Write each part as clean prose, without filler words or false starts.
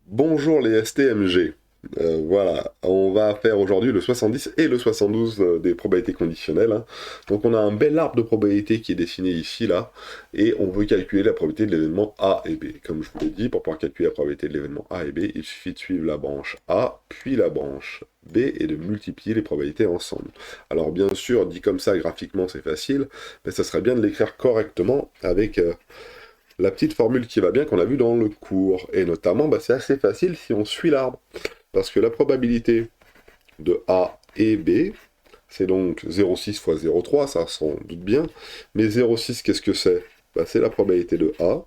Bonjour les STMG. Voilà, on va faire aujourd'hui le 70 et le 72 des probabilités conditionnelles, hein. Donc on a un bel arbre de probabilité qui est dessiné ici, là, et on veut calculer la probabilité de l'événement A et B. Comme je vous l'ai dit, pour pouvoir calculer la probabilité de l'événement A et B, il suffit de suivre la branche A, puis la branche B, et de multiplier les probabilités ensemble. Alors bien sûr, dit comme ça graphiquement c'est facile, mais ça serait bien de l'écrire correctement avec la petite formule qui va bien qu'on a vue dans le cours. Et notamment, c'est assez facile si on suit l'arbre. Parce que la probabilité de A et B, c'est donc 0,6 fois 0,3, ça s'en doute bien. Mais 0,6, qu'est-ce que c'est? C'est la probabilité de A.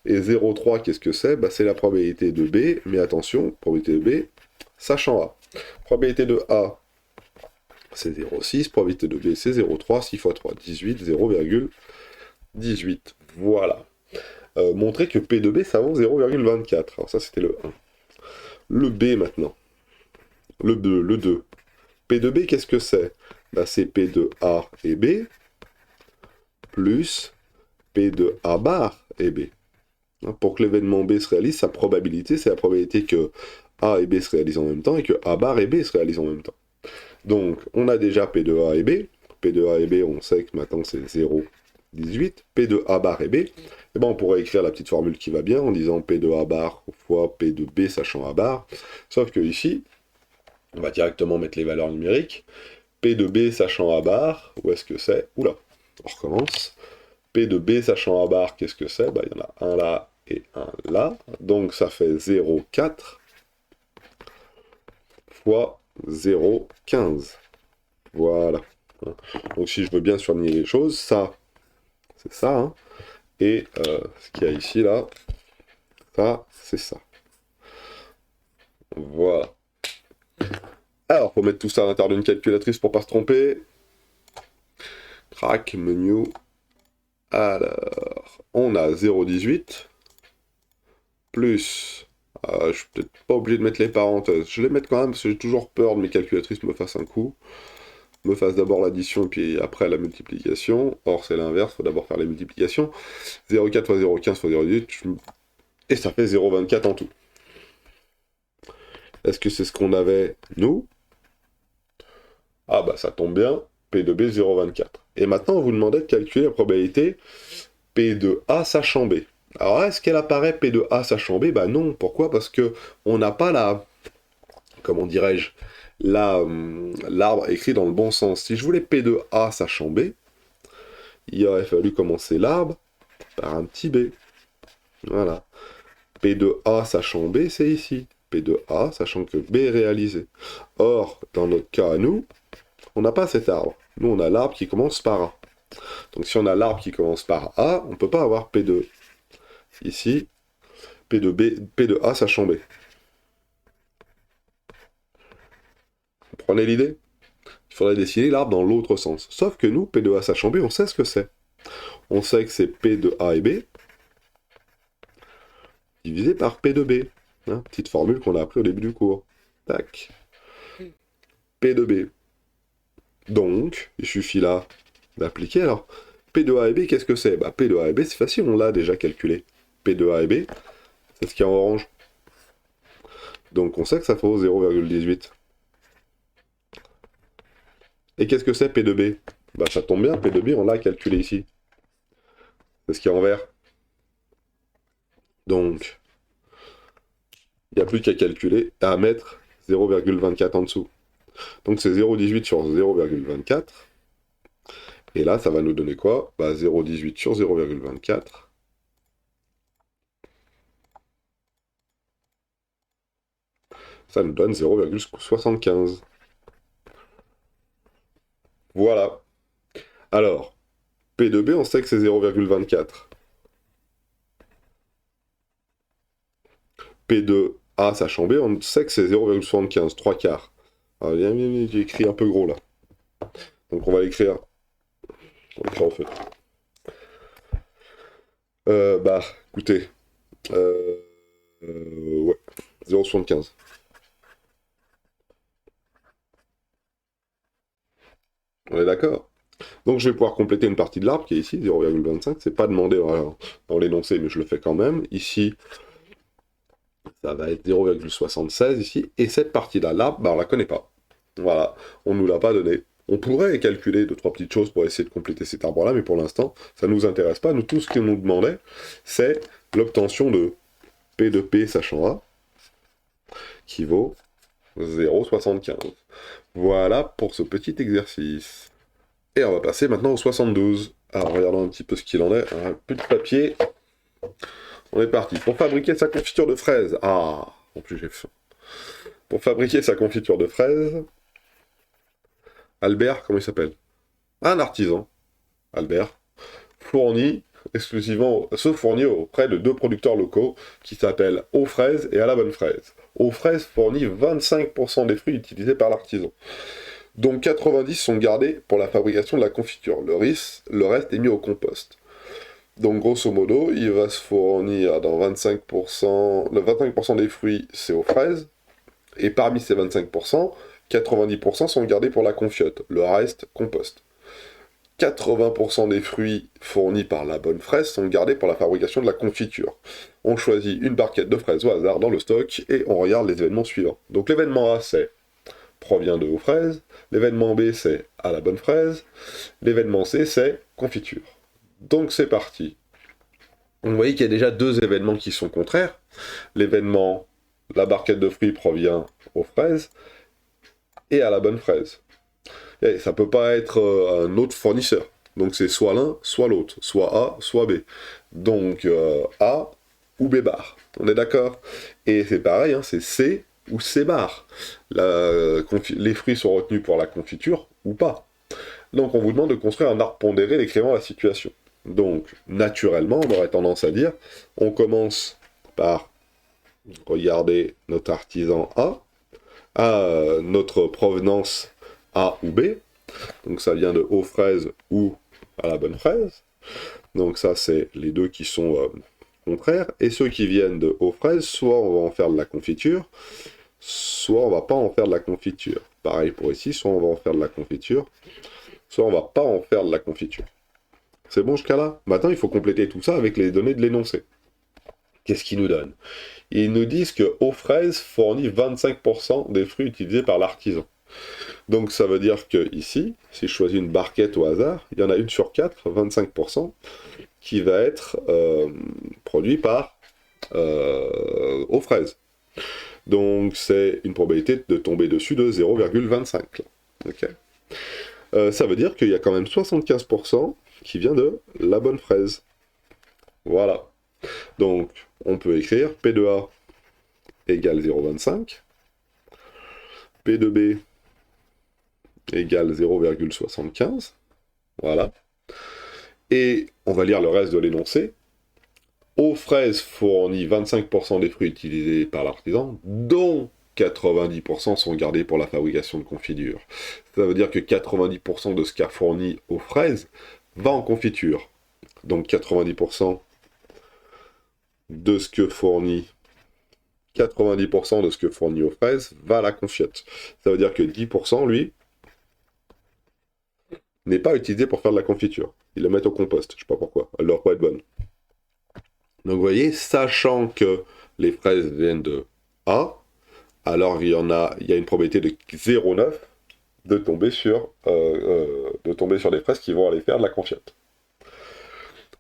Et 0,3, qu'est-ce que c'est? C'est la probabilité de B. Mais attention, probabilité de B, sachant A. Probabilité de A, c'est 0,6. Probabilité de B, c'est 0,3. 6 fois 3, 18. 0,18. Voilà. Montrer que P de B, ça vaut 0,24. Alors ça, c'était le 1. Le B, maintenant. Le 2. P de B, qu'est-ce que c'est? C'est P de A et B, plus P de A bar et B. Pour que l'événement B se réalise, sa probabilité, c'est la probabilité que A et B se réalisent en même temps et que A bar et B se réalisent en même temps. Donc, on a déjà P de A et B. P de A et B, on sait que maintenant c'est 0,18. P de A bar et B, on pourrait écrire la petite formule qui va bien en disant P de A bar fois P de B sachant A bar. Sauf que ici, on va directement mettre les valeurs numériques. P de B sachant A bar, où est-ce que c'est? Oula, on recommence. P de B sachant A bar, qu'est-ce que c'est? Il y en a un là et un là. Donc ça fait 0,4 fois 0,15. Voilà. Donc si je veux bien surligner les choses, ça, c'est ça, hein. Et ce qu'il y a ici, là, ça, c'est ça. Voilà. Alors, faut mettre tout ça à l'intérieur d'une calculatrice pour pas se tromper. Crac, menu. Alors, on a 0,18 plus... je suis peut-être pas obligé de mettre les parenthèses. Je vais les mettre quand même parce que j'ai toujours peur de mes calculatrices me fassent un coup. Me fassent d'abord l'addition et puis après la multiplication. Or, c'est l'inverse, faut d'abord faire les multiplications. 0,4 fois 0,15 fois 0,18, et ça fait 0,24 en tout. Est-ce que c'est ce qu'on avait, nous? Ah ça tombe bien, P de B 0,24. Et maintenant, on vous demandait de calculer la probabilité P de A sachant B. Alors, est-ce qu'elle apparaît P de A sachant B? Non. Pourquoi? Parce que on n'a pas la... Comment dirais-je? L'arbre écrit dans le bon sens. Si je voulais P de A sachant B, il aurait fallu commencer l'arbre par un petit b. Voilà. P de A sachant B, c'est ici. P de A sachant que B est réalisé. Or, dans notre cas à nous, on n'a pas cet arbre. Nous, on a l'arbre qui commence par A. Donc si on a l'arbre qui commence par A, on ne peut pas avoir P de ici, P de B, P de A sachant B. Vous prenez l'idée? Il faudrait dessiner l'arbre dans l'autre sens. Sauf que nous, P de A sachant B, on sait ce que c'est. On sait que c'est P de A et B divisé par P de B. Petite formule qu'on a appris au début du cours. Tac. P de B. Donc, il suffit là d'appliquer. Alors, P de A et B, qu'est-ce que c'est? P de A et B, c'est facile, on l'a déjà calculé. P de A et B, c'est ce qui est en orange. Donc, on sait que ça vaut 0,18. Et qu'est-ce que c'est P de B? Ça tombe bien, P de B, on l'a calculé ici. C'est ce qui est en vert. Donc, il n'y a plus qu'à calculer et à mettre 0,24 en dessous. Donc c'est 0,18 sur 0,24. Et là, ça va nous donner quoi? 0,18 sur 0,24. Ça nous donne 0,75. Voilà. Alors, P de B, on sait que c'est 0,24. P de A, sachant B, on sait que c'est 0,75, 3 quarts. Alors, j'ai écrit un peu gros là. Donc on va l'écrire. On va l'écrire en fait. Écoutez. Ouais. 0,75. On est d'accord? Donc je vais pouvoir compléter une partie de l'arbre qui est ici, 0,25. C'est pas demandé dans l'énoncé, mais je le fais quand même. Ici, ça va être 0,76 ici, et cette partie-là, là, bah, on la connaît pas. Voilà, on nous l'a pas donné. On pourrait calculer deux, trois petites choses pour essayer de compléter cet arbre-là, mais pour l'instant, ça nous intéresse pas. Nous, tout ce qu'on nous demandait, c'est l'obtention de P de P sachant A, qui vaut 0,75. Voilà pour ce petit exercice. Et on va passer maintenant au 72. Alors, regardons un petit peu ce qu'il en est. Un peu de papier. On est parti. Pour fabriquer sa confiture de fraises. Ah, en plus j'ai faim. Pour fabriquer sa confiture de fraises, Albert, comment il s'appelle? Un artisan, Albert, se fournit auprès de deux producteurs locaux qui s'appellent Aux Fraises et À la Bonne Fraise. Aux Fraises fournit 25% des fruits utilisés par l'artisan. Donc 90 sont gardés pour la fabrication de la confiture. Le reste est mis au compost. Donc grosso modo, il va se fournir dans 25%, le 25% des fruits, c'est aux fraises, et parmi ces 25%, 90% sont gardés pour la confiote, le reste, compost. 80% des fruits fournis par la bonne fraise sont gardés pour la fabrication de la confiture. On choisit une barquette de fraises au hasard dans le stock, et on regarde les événements suivants. Donc l'événement A, c'est provient de aux fraises, l'événement B, c'est à la bonne fraise, l'événement C, c'est confiture. Donc c'est parti. Vous voyez qu'il y a déjà deux événements qui sont contraires. L'événement, la barquette de fruits provient aux fraises et à la bonne fraise. Et ça peut pas être un autre fournisseur. Donc c'est soit l'un, soit l'autre. Soit A, soit B. Donc A ou B bar. On est d'accord? Et c'est pareil, hein, c'est C ou C bar. Les fruits sont retenus pour la confiture ou pas. Donc on vous demande de construire un arbre pondéré décrivant la situation. Donc, naturellement, on aurait tendance à dire, on commence par regarder notre artisan A, à notre provenance A ou B, donc ça vient de aux fraises ou à la bonne fraise, donc ça c'est les deux qui sont contraires, et ceux qui viennent de aux fraises, soit on va en faire de la confiture, soit on va pas en faire de la confiture. Pareil pour ici, soit on va en faire de la confiture, soit on va pas en faire de la confiture. C'est bon jusqu'à là? Maintenant, il faut compléter tout ça avec les données de l'énoncé. Qu'est-ce qu'ils nous donnent? Ils nous disent que aux fraises fournit 25% des fruits utilisés par l'artisan. Donc ça veut dire que ici, si je choisis une barquette au hasard, il y en a une sur 4, 25%, qui va être produit par aux fraises. Donc c'est une probabilité de tomber dessus de 0,25. Okay. Ça veut dire qu'il y a quand même 75% qui vient de la bonne fraise. Voilà. Donc, on peut écrire P de A égale 0,25, P de B égale 0,75, voilà. Et on va lire le reste de l'énoncé. Aux fraises fournit 25% des fruits utilisés par l'artisan, dont 90% sont gardés pour la fabrication de confiture. Ça veut dire que 90% de ce qu'a fourni aux fraises va en confiture. Donc 90% de ce que fournit 90% de ce que fournit aux fraises va à la confiote. Ça veut dire que 10%, lui, n'est pas utilisé pour faire de la confiture. Ils le mettent au compost, je sais pas pourquoi. Elle leur pas être bonne. Donc vous voyez, sachant que les fraises viennent de A, alors il y a une probabilité de 0,9 de tomber sur des fraises qui vont aller faire de la confiote.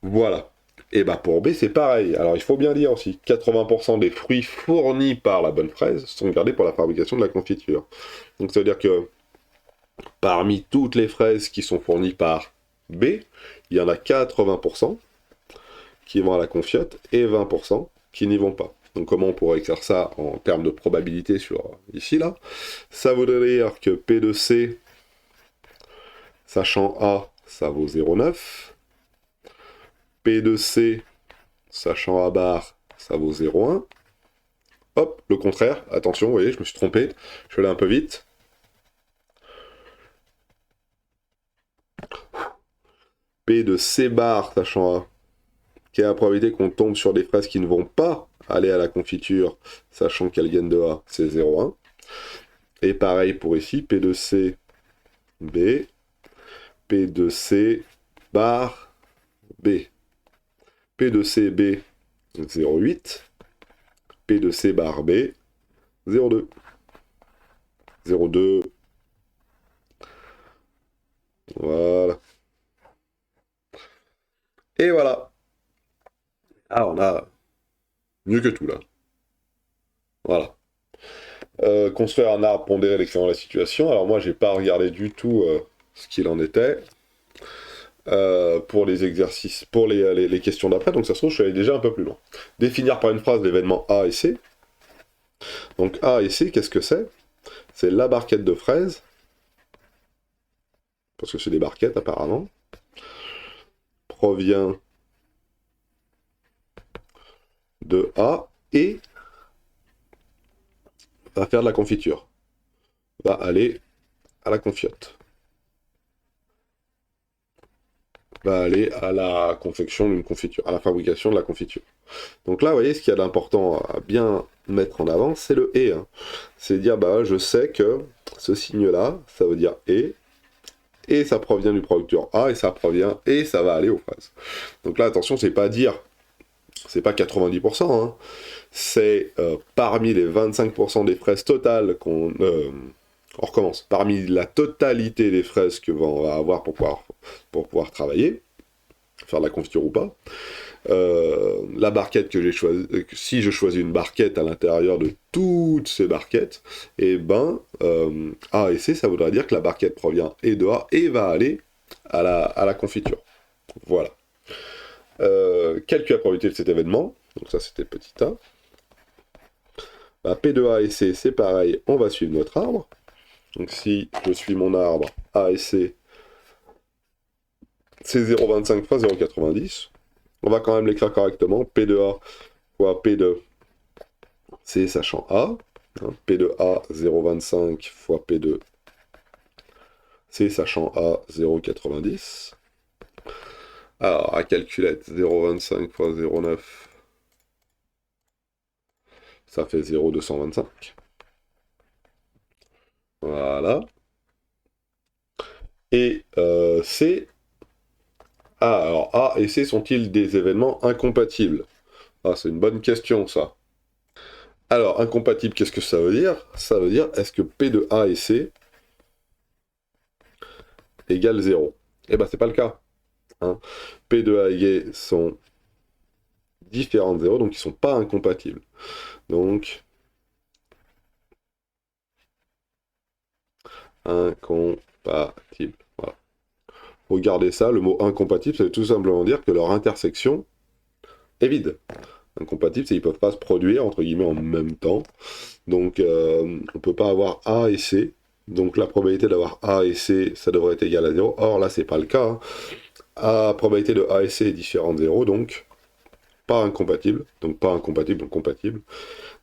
Voilà. Et bah pour B, c'est pareil. Alors il faut bien dire aussi, 80% des fruits fournis par la bonne fraise sont gardés pour la fabrication de la confiture. Donc ça veut dire que parmi toutes les fraises qui sont fournies par B, il y en a 80% qui vont à la confiote et 20% qui n'y vont pas. Donc comment on pourrait écrire ça en termes de probabilité sur ici, là? Ça voudrait dire que P de C, sachant A, ça vaut 0,9. P de C, sachant A bar, ça vaut 0,1. Hop, le contraire, attention, vous voyez, je me suis trompé, je vais aller un peu vite. P de C bar, sachant A, qui est la probabilité qu'on tombe sur des fraises qui ne vont pas aller à la confiture, sachant qu'elles viennent de A, c'est 0,1. Et pareil pour ici, P de C B, P de C bar B. P de C B, 0,8. P de C bar B, 0,2. 0,2. Voilà. Et voilà. Ah, on a mieux que tout là. Voilà. Construire un arbre pondéré l'excédent de la situation. Alors moi, j'ai pas regardé du tout ce qu'il en était pour les exercices, pour les questions d'après. Donc ça se trouve, je suis allé déjà un peu plus loin. Définir par une phrase l'événement A et C. Donc A et C, qu'est-ce que c'est? C'est la barquette de fraises, parce que c'est des barquettes apparemment, provient de A et va faire de la confiture. Va aller à la confiote. Va aller à la confection d'une confiture, à la fabrication de la confiture. Donc là, vous voyez, ce qu'il y a d'important à bien mettre en avant, c'est le et. Hein. C'est dire, bah, je sais que ce signe-là, ça veut dire et ça provient du producteur A, et ça provient, et ça va aller aux fraises. Donc là, attention, c'est pas dire, c'est pas 90%, hein, c'est parmi les 25% des fraises totales qu'on... on recommence. Parmi la totalité des fraises que on va avoir pour pouvoir travailler, faire de la confiture ou pas, la barquette que j'ai choisie, si je choisis une barquette à l'intérieur de toutes ces barquettes, et ben A et C, ça voudrait dire que la barquette provient et de A et va aller à la confiture. Voilà. Calcul la probabilité de cet événement, donc ça c'était petit a. Bah, P de A et C, c'est pareil, on va suivre notre arbre. Donc si je suis mon arbre A et C, c'est 0,25 fois 0,90. On va quand même l'écrire correctement. P de A fois P de C sachant A. P de A 0,25 fois P de C sachant A 0,90. Alors, à calculette, 0,25 fois 0,9, ça fait 0,225. Voilà. Et C... Ah, alors A et C sont-ils des événements incompatibles? Ah, c'est une bonne question, ça. Alors, incompatible, qu'est-ce que ça veut dire? Ça veut dire, est-ce que P de A et C égale 0? Eh ben, c'est pas le cas. Hein. P de A et G sont différents de 0, donc ils sont pas incompatibles. Donc, incompatible. Voilà. Regardez ça, le mot incompatible, ça veut tout simplement dire que leur intersection est vide. Incompatible, c'est qu'ils ne peuvent pas se produire, entre guillemets, en même temps. Donc, on ne peut pas avoir A et C. Donc, la probabilité d'avoir A et C, ça devrait être égal à 0. Or, là, c'est pas le cas. Hein. La probabilité de A et C est différente de 0, donc pas incompatible. Donc, pas incompatible, donc compatible.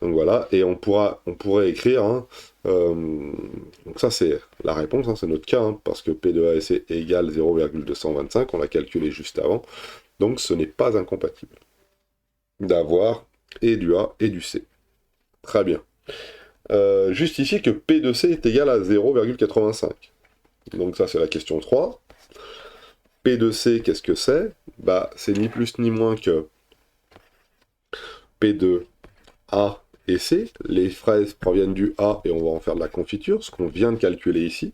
Donc, voilà. Et on pourrait écrire... Hein, donc ça, c'est la réponse, hein, c'est notre cas, hein, parce que P de A et C égale 0,225, on l'a calculé juste avant. Donc, ce n'est pas incompatible d'avoir et du A et du C. Très bien. Justifier que P de C est égal à 0,85. Donc ça, c'est la question 3. P de C, qu'est-ce que c'est? Bah, c'est ni plus ni moins que P de A et C. Les fraises proviennent du A et on va en faire de la confiture, ce qu'on vient de calculer ici.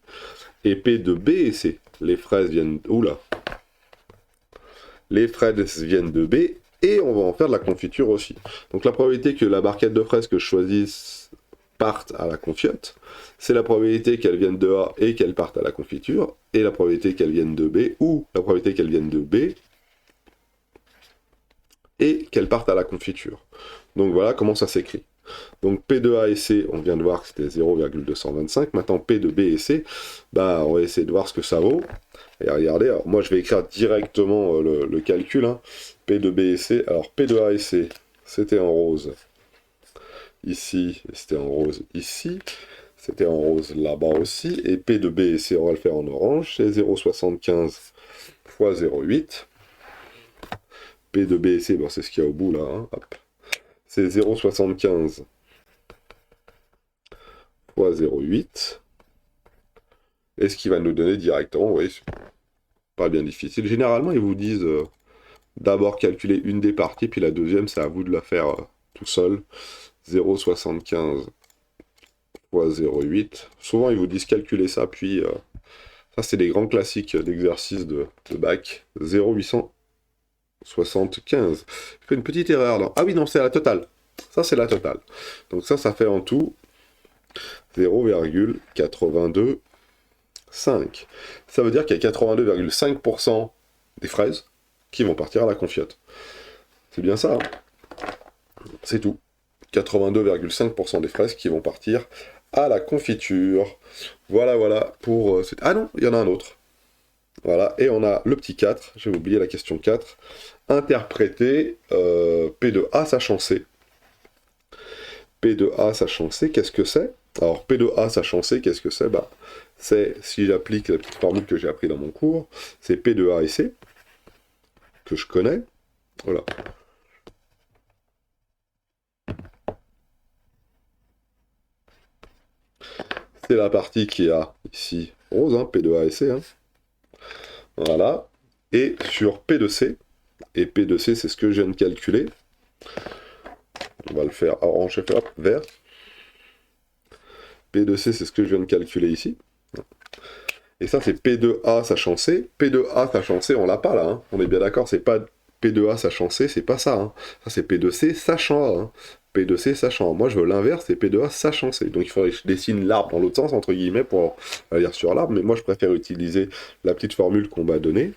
Et P de B et C. Les fraises viennent... Oula. Les fraises viennent de B et on va en faire de la confiture aussi. Donc la probabilité que la barquette de fraises que je choisisse parte à la confiote, c'est la probabilité qu'elles viennent de A et qu'elles partent à la confiture, et la probabilité qu'elles viennent de B, ou la probabilité qu'elles viennent de B et qu'elles partent à la confiture. Donc voilà comment ça s'écrit. Donc P de A et C, on vient de voir que c'était 0,225. Maintenant P de B et C, bah, on va essayer de voir ce que ça vaut. Et regardez, alors moi je vais écrire directement le calcul. Hein. P de B et C. Alors P de A et C, c'était en rose ici, c'était en rose ici. C'était en rose là-bas aussi. Et P de B et C, on va le faire en orange. C'est 0,75 fois 0,8. P de B et C, bon, c'est ce qu'il y a au bout là. Hein. C'est 0,75 fois 0,8. Et ce qui va nous donner directement, oui, c'est pas bien difficile. Généralement, ils vous disent d'abord calculer une des parties, puis la deuxième, c'est à vous de la faire tout seul. 0,75 fois 0,8. Souvent, ils vous disent calculer ça, puis ça, c'est des grands classiques d'exercices de bac. 0,875. Je fais une petite erreur là. Ah oui, non, c'est la totale. Ça, c'est la totale. Donc ça fait en tout 0,825. Ça veut dire qu'il y a 82,5% des fraises qui vont partir à la confiote. C'est bien ça, hein. C'est tout. 82,5% des fraises qui vont partir à la confiture. Voilà pour... Ah non, il y en a un autre. Voilà, et on a le petit 4, j'ai oublié la question 4. Interpréter P de A sachant C. P de A sachant C, qu'est-ce que c'est? Alors, P de A sachant C, qu'est-ce que c'est? Bah, c'est, si j'applique la petite formule que j'ai appris dans mon cours, c'est P de A et C, que je connais. Voilà. C'est la partie qui a ici rose, hein, P de A et C. Hein. Voilà. Et sur P de C, et P de C, c'est ce que je viens de calculer. On va le faire orange, hop, vert. P de C, c'est ce que je viens de calculer ici. Et ça, c'est P de A sachant C. P de A sachant C, on l'a pas là. Hein. On est bien d'accord, c'est pas P de A sachant C, c'est pas ça. Hein. Ça, c'est P de C sachant A. Hein. P de C sachant A. Moi, je veux l'inverse, c'est P de A sachant C. Donc, il faudrait que je dessine l'arbre dans l'autre sens, entre guillemets, pour lire sur l'arbre. Mais moi, je préfère utiliser la petite formule qu'on m'a donnée.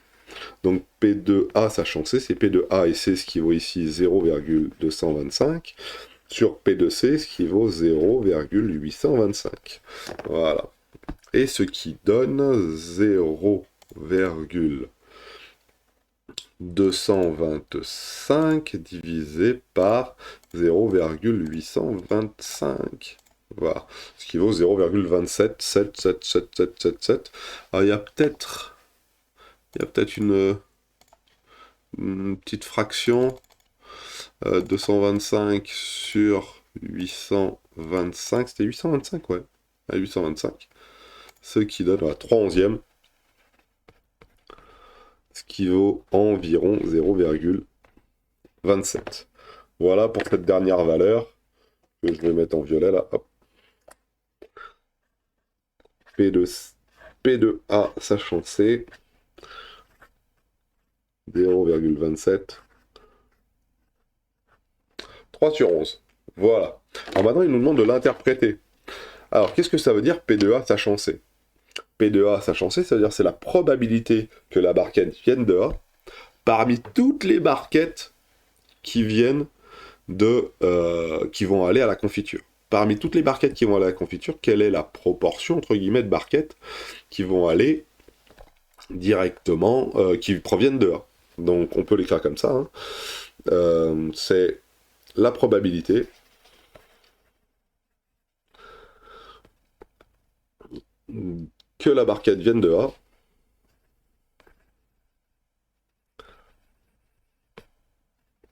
Donc, P de A sachant C, c'est P de A et C, ce qui vaut ici 0,225. Sur P de C, ce qui vaut 0,825. Voilà. Et ce qui donne 0,225 divisé par 0,825. Voilà. Ce qui vaut 0,2777777. Alors, il y a peut-être une petite fraction. 225 sur 825. C'était 825, ouais. 825. Ce qui donne la 3/11e, ce qui vaut environ 0,27. Voilà pour cette dernière valeur, que je vais mettre en violet là, hop. P de A sachant C, 0,27. 3 sur 11. Voilà. Alors maintenant, il nous demande de l'interpréter. Alors, qu'est-ce que ça veut dire P de A sachant C? P de A sachant C, ça veut dire c'est la probabilité que la barquette vienne de A parmi toutes les barquettes qui viennent qui vont aller à la confiture. Parmi toutes les barquettes qui vont aller à la confiture, quelle est la proportion, entre guillemets, de barquettes qui vont aller directement, qui proviennent de A? Donc, on peut l'écrire comme ça. Hein. C'est la probabilité que la barquette vienne de A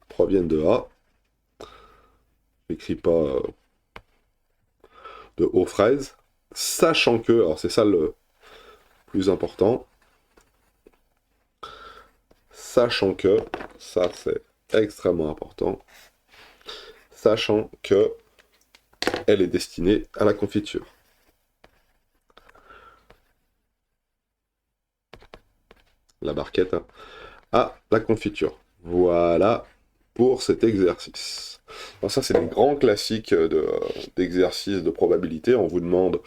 provienne de A. J'écris pas de aux fraises, sachant que, alors c'est ça le plus important, sachant que, ça c'est extrêmement important, sachant que elle est destinée à la confiture. La barquette à la confiture. Voilà pour cet exercice. Alors ça, c'est des grands classiques d'exercices de probabilité. On vous demande,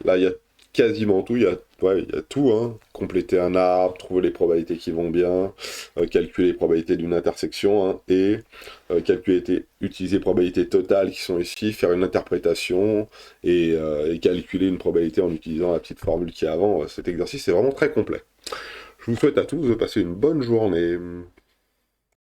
là, il y a quasiment tout, il y a tout, hein. Compléter un arbre, trouver les probabilités qui vont bien, calculer les probabilités d'une intersection, hein, et utiliser les probabilités totales qui sont ici, faire une interprétation, et calculer une probabilité en utilisant la petite formule qui est avant. Cet exercice est vraiment très complet. Je vous souhaite à tous de passer une bonne journée.